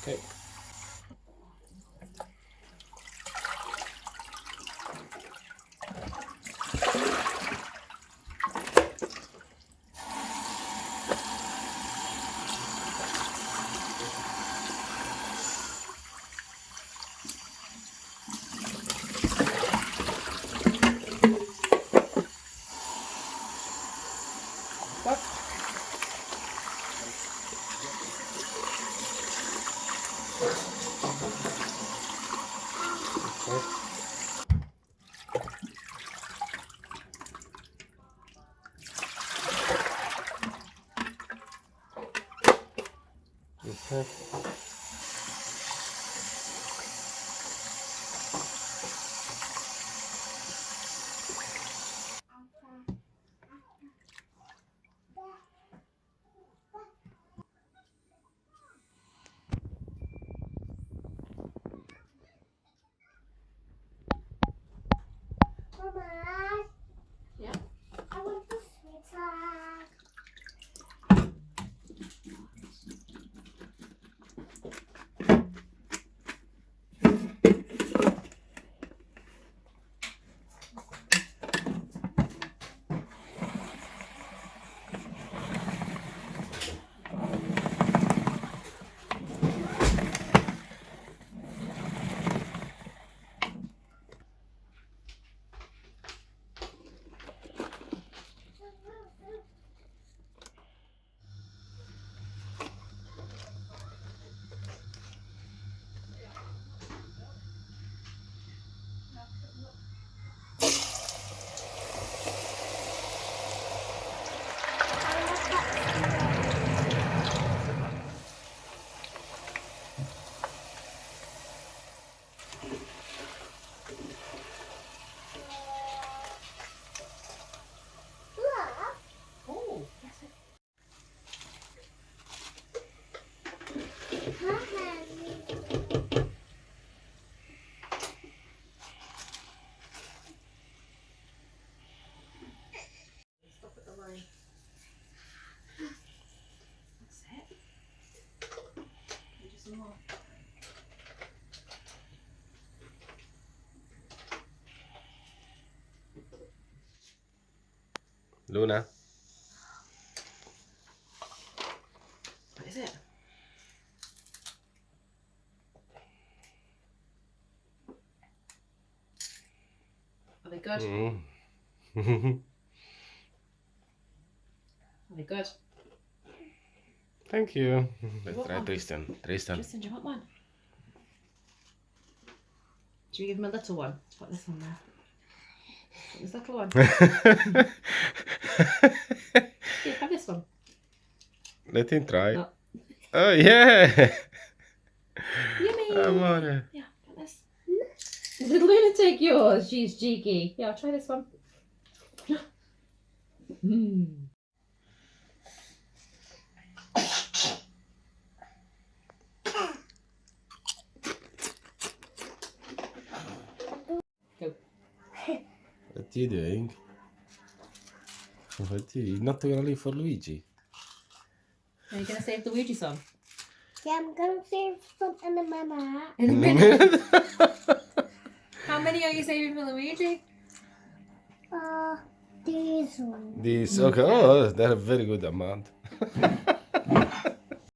Okay. What? Okay. Mama, Yeah. I want the sweetheart. Look. Oh, that's it. Hi, honey. Stop at the line. That's it. Do some more. Luna. What is it? Are they good? Mm. Are they good? Thank you. Let's want try one? Tristan. Tristan. Tristan, do you want one? Should we give him a little one? Let's put this on there. Put this little one. Here, have this one. Let him try. No. Oh yeah. Yummy! Amore. Yeah, put this. Did Luna take yours? She's cheeky. Yeah, try this one. Mm. Go. What are you doing? What are you not gonna leave for Luigi? Are you going to save the Ouija song? Yeah, I'm gonna save some in a minute. In a minute. How many are you saving for Luigi? These ones. This okay. Oh, that's a very good amount.